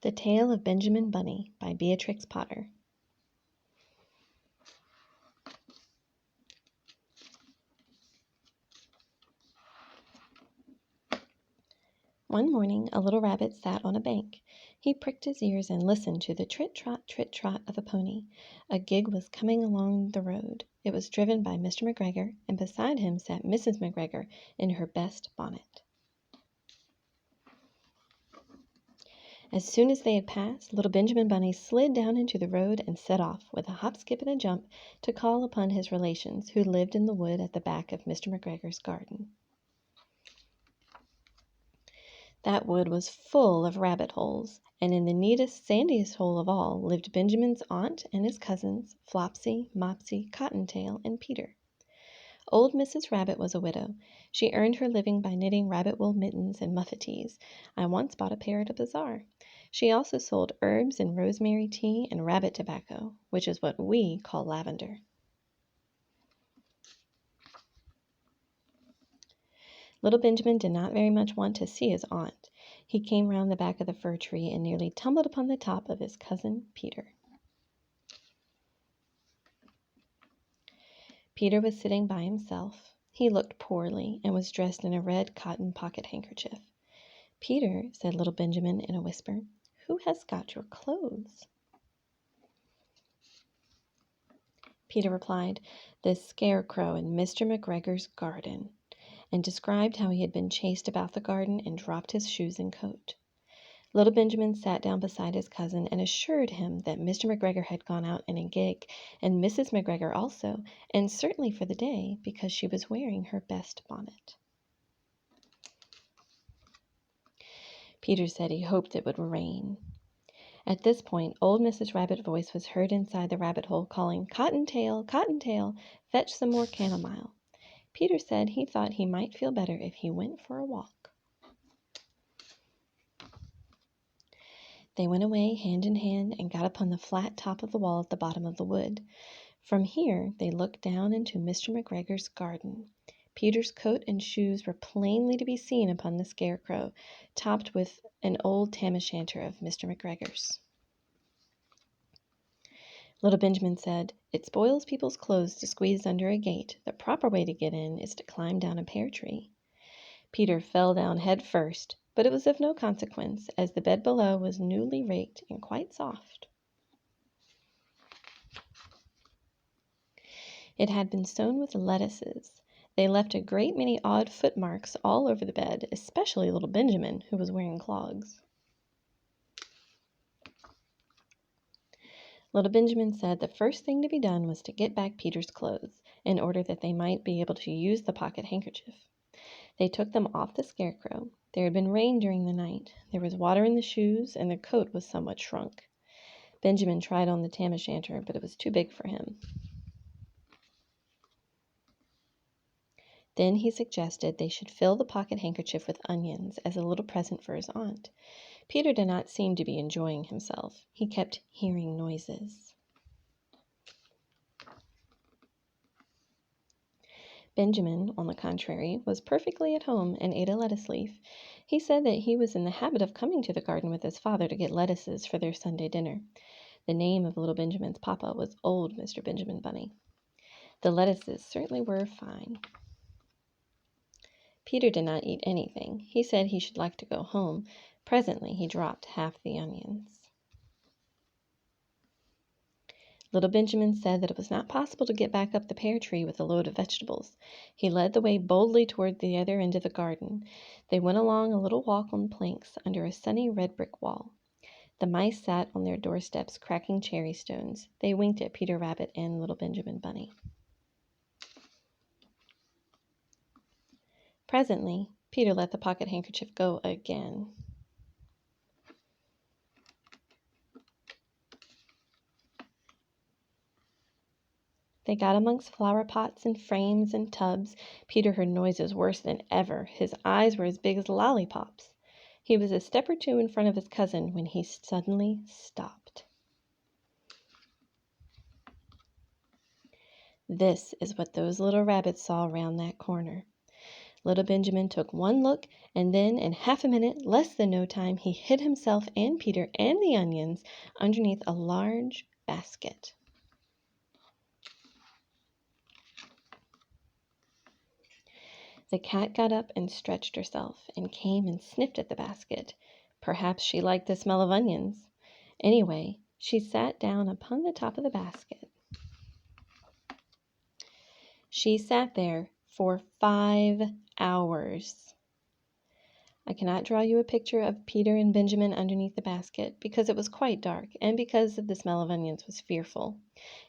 The Tale of Benjamin Bunny by Beatrix Potter. One morning a little rabbit sat on a bank. He pricked his ears and listened to the trit-trot of a pony. A gig was coming along the road. It was driven by Mr. McGregor, and beside him sat Mrs. McGregor in her best bonnet. As soon as they had passed, little Benjamin Bunny slid down into the road and set off, with a hop, skip, and a jump, to call upon his relations, who lived in the wood at the back of Mr. McGregor's garden. That wood was full of rabbit holes, and in the neatest, sandiest hole of all lived Benjamin's aunt and his cousins, Flopsy, Mopsy, Cottontail, and Peter. Old Mrs. Rabbit was a widow. She earned her living by knitting rabbit wool mittens and muffetees. I once bought a pair at a bazaar. She also sold herbs and rosemary tea and rabbit tobacco, which is what we call lavender. Little Benjamin did not very much want to see his aunt. He came round the back of the fir tree and nearly tumbled upon the top of his cousin Peter. Peter was sitting by himself. He looked poorly and was dressed in a red cotton pocket handkerchief. "Peter," said little Benjamin in a whisper, "who has got your clothes?" Peter replied, "The scarecrow in Mr. McGregor's garden," and described how he had been chased about the garden and dropped his shoes and coat. Little Benjamin sat down beside his cousin and assured him that Mr. McGregor had gone out in a gig, and Mrs. McGregor also, and certainly for the day, because she was wearing her best bonnet. Peter said he hoped it would rain. At this point, old Mrs. Rabbit's voice was heard inside the rabbit hole, calling, "Cottontail, Cottontail, fetch some more chamomile." Peter said he thought he might feel better if he went for a walk. They went away hand in hand and got upon the flat top of the wall at the bottom of the wood. From here they looked down into Mr. McGregor's garden. Peter's coat and shoes were plainly to be seen upon the scarecrow, topped with an old tam-o'-shanter of Mr. McGregor's. Little Benjamin said, "It spoils people's clothes to squeeze under a gate. The proper way to get in is to climb down a pear tree." Peter fell down head first, but it was of no consequence, as the bed below was newly raked and quite soft. It had been sown with lettuces. They left a great many odd footmarks all over the bed, especially little Benjamin, who was wearing clogs. Little Benjamin said the first thing to be done was to get back Peter's clothes, in order that they might be able to use the pocket handkerchief. They took them off the scarecrow. There had been rain during the night. There was water in the shoes, and the coat was somewhat shrunk. Benjamin tried on the tam-o'-shanter, but it was too big for him. Then he suggested they should fill the pocket handkerchief with onions as a little present for his aunt. Peter did not seem to be enjoying himself. He kept hearing noises. Benjamin, on the contrary, was perfectly at home and ate a lettuce leaf. He said that he was in the habit of coming to the garden with his father to get lettuces for their Sunday dinner. The name of little Benjamin's papa was old Mr. Benjamin Bunny. The lettuces certainly were fine. Peter did not eat anything. He said he should like to go home. Presently he dropped half the onions. Little Benjamin said that it was not possible to get back up the pear tree with a load of vegetables. He led the way boldly toward the other end of the garden. They went along a little walk on planks under a sunny red brick wall. The mice sat on their doorsteps cracking cherry stones. They winked at Peter Rabbit and little Benjamin Bunny. Presently, Peter let the pocket handkerchief go again. They got amongst flower pots and frames and tubs. Peter heard noises worse than ever. His eyes were as big as lollipops. He was a step or two in front of his cousin when he suddenly stopped. This is what those little rabbits saw round that corner. Little Benjamin took one look, and then in half a minute, less than no time, he hid himself and Peter and the onions underneath a large basket. The cat got up and stretched herself and came and sniffed at the basket. Perhaps she liked the smell of onions. Anyway, she sat down upon the top of the basket. She sat there for 5 hours. I cannot draw you a picture of Peter and Benjamin underneath the basket because it was quite dark and because the smell of onions was fearful.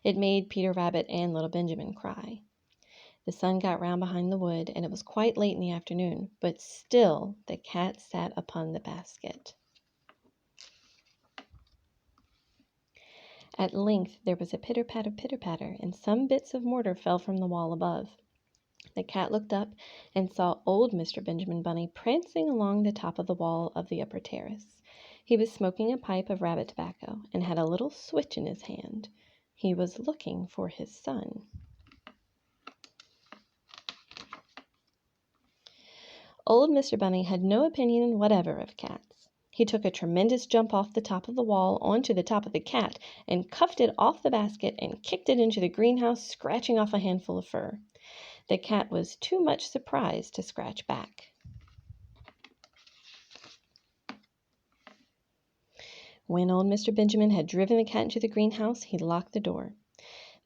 It made Peter Rabbit and little Benjamin cry. The sun got round behind the wood, and it was quite late in the afternoon, but still the cat sat upon the basket. At length there was a pitter-patter, and some bits of mortar fell from the wall above. The cat looked up and saw old Mr. Benjamin Bunny prancing along the top of the wall of the upper terrace. He was smoking a pipe of rabbit tobacco and had a little switch in his hand. He was looking for his son. Old Mr. Bunny had no opinion whatever of cats. He took a tremendous jump off the top of the wall onto the top of the cat and cuffed it off the basket and kicked it into the greenhouse, scratching off a handful of fur. The cat was too much surprised to scratch back. When old Mr. Benjamin had driven the cat into the greenhouse, he locked the door.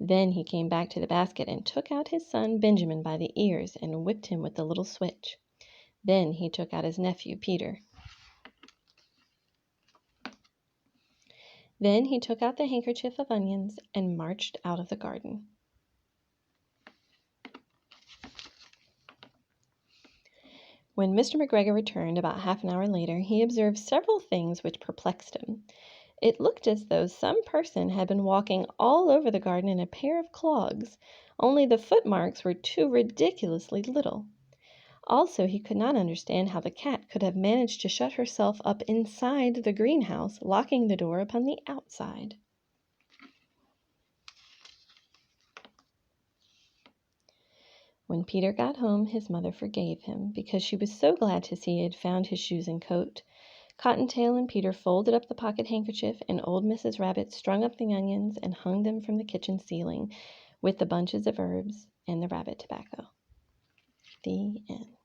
Then he came back to the basket and took out his son Benjamin by the ears and whipped him with the little switch. Then he took out his nephew, Peter. Then he took out the handkerchief of onions and marched out of the garden. When Mr. McGregor returned about half an hour later, he observed several things which perplexed him. It looked as though some person had been walking all over the garden in a pair of clogs, only the footmarks were too ridiculously little. Also, he could not understand how the cat could have managed to shut herself up inside the greenhouse, locking the door upon the outside. When Peter got home, his mother forgave him, because she was so glad to see he had found his shoes and coat. Cottontail and Peter folded up the pocket handkerchief, and old Mrs. Rabbit strung up the onions and hung them from the kitchen ceiling with the bunches of herbs and the rabbit tobacco. The end.